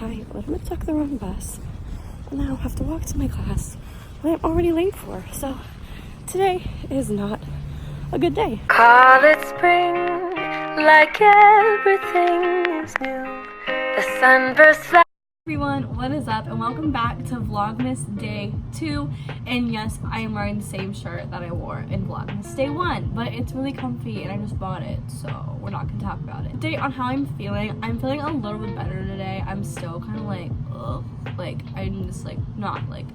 I literally took the wrong bus and now have to walk to my class that I'm already late for. So today is not a good day. Call it spring, like everything is new. The sunburst flies. Everyone, what is up and welcome back to Vlogmas Day 2. And yes, I am wearing the same shirt that I wore in Vlogmas Day 1, but it's really comfy and I just bought it, so we're not gonna talk about it. Update on how I'm feeling a little bit better today. I'm still kind of like, ugh, like I'm just like not like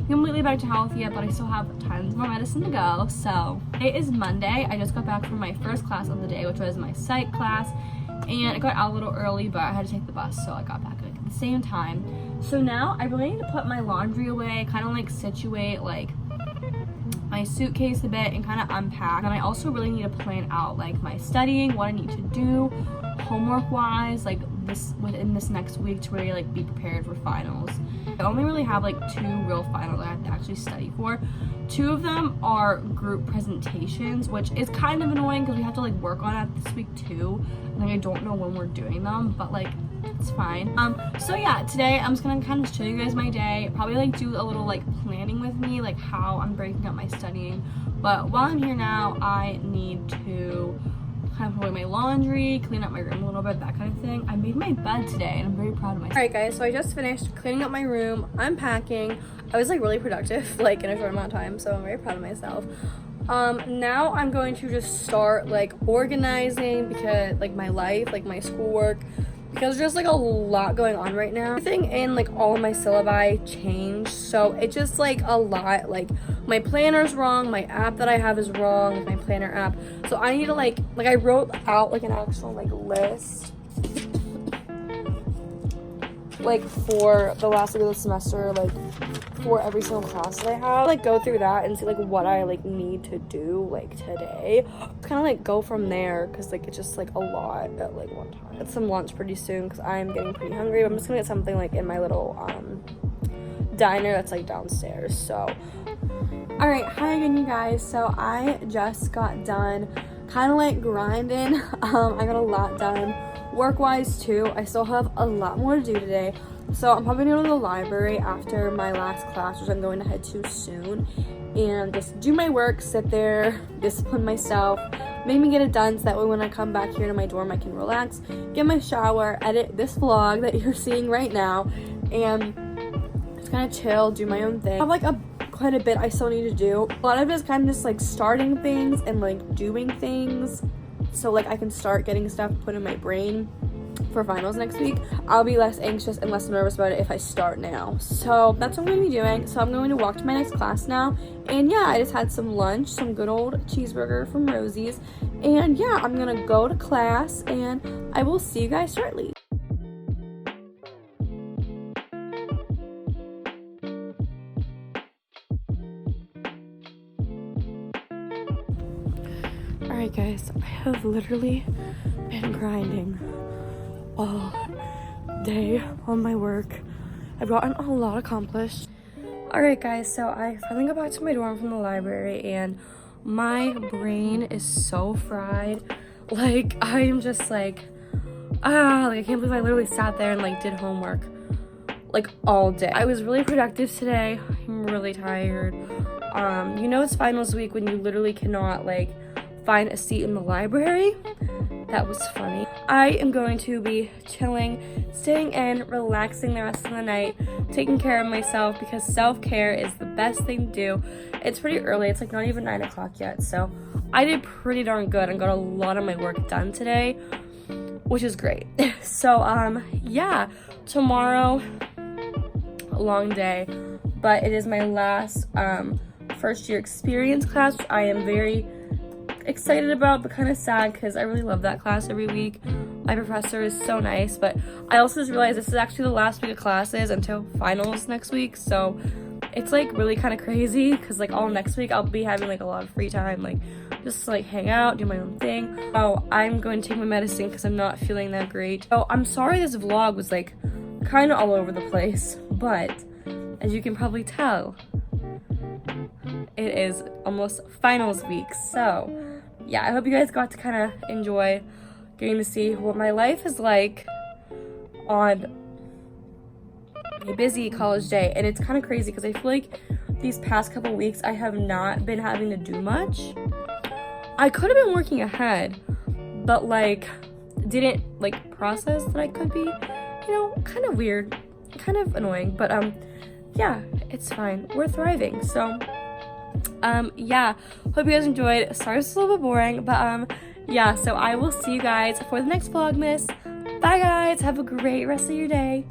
completely back to health yet, but I still have tons more medicine to go. So it is Monday. I just got back from my first class of the day, which was my psych class, and I got out a little early, but I had to take the bus, so I got back like at the same time. So now I really need to put my laundry away, kind of like situate like my suitcase a bit and kind of unpack. And I also really need to plan out like my studying, what I need to do homework wise, like this within this next week to really like be prepared for finals. I only really have like 2 real finals I have to actually study for. 2 of them are group presentations, which is kind of annoying because we have to like work on it this week too. Like I don't know when we're doing them, but like it's fine. So yeah, today I'm just gonna kind of show you guys my day, probably like do a little like planning with me, like how I'm breaking up my studying. But while I'm here now, I need to kind of put away my laundry, clean up my room a little bit, that kind of thing. I made my bed today and I'm very proud of myself. Alright guys, so I just finished cleaning up my room, unpacking. I was like really productive like in a short amount of time, so I'm very proud of myself. Now I'm going to just start like organizing because like my life, like my schoolwork, because there's just like a lot going on right now. Everything in like all of my syllabi changed, so it's just like a lot. Like my planner's wrong, my app that I have is wrong, my planner app. So I need to like I wrote out like an actual like list like for the last week of the semester, like for every single class that I have. Like go through that and see like what I like need to do like today. Kind of like go from there because like it's just like a lot at like one time. Get some lunch pretty soon because I'm getting pretty hungry. I'm just gonna get something like in my little diner that's like downstairs. So all right, hi again you guys. So I just got done kind of like grinding. I got a lot done work wise too. I still have a lot more to do today. So I'm probably gonna go to the library after my last class, which I'm going to head to soon, and just do my work, sit there, discipline myself, make me get it done so that way when I come back here to my dorm I can relax, get my shower, edit this vlog that you're seeing right now, and just kind of chill, do my own thing. I have like quite a bit I still need to do. A lot of it is kind of just like starting things and like doing things so like I can start getting stuff put in my brain for finals next week. I'll be less anxious and less nervous about it if I start now. So that's what I'm going to be doing. So I'm going to walk to my next class now. And yeah, I just had some lunch, some good old cheeseburger from Rosie's. And yeah, I'm going to go to class and I will see you guys shortly. Alright guys, I have literally been grinding all day on my work. I've gotten a lot accomplished. Alright guys, so I finally got back to my dorm from the library and my brain is so fried. Like I am just like I can't believe I literally sat there and like did homework like all day. I was really productive today. I'm really tired. You know it's finals week when you literally cannot like find a seat in the library. That was funny. I am going to be chilling, staying in, relaxing the rest of the night, taking care of myself because self-care is the best thing to do. It's pretty early. It's like not even 9 o'clock yet. So I did pretty darn good and got a lot of my work done today, which is great. So yeah, tomorrow, a long day, but it is my last first year experience class, which I am very excited about, but kind of sad because I really love that class every week. My professor is so nice, but I also just realized this is actually the last week of classes until finals next week, so it's like really kind of crazy because like all next week I'll be having like a lot of free time, like just like hang out, do my own thing. Oh, I'm going to take my medicine because I'm not feeling that great. Oh, I'm sorry this vlog was like kind of all over the place, but as you can probably tell, it is almost finals week. So yeah, I hope you guys got to kind of enjoy getting to see what my life is like on a busy college day, and it's kind of crazy because I feel like these past couple weeks I have not been having to do much. I could have been working ahead, but like didn't like process that I could be, you know, kind of weird, kind of annoying, but yeah, it's fine. We're thriving. So yeah, hope you guys enjoyed. Sorry it's a little bit boring, but yeah, so I will see you guys for the next Vlogmas. Bye guys, have a great rest of your day.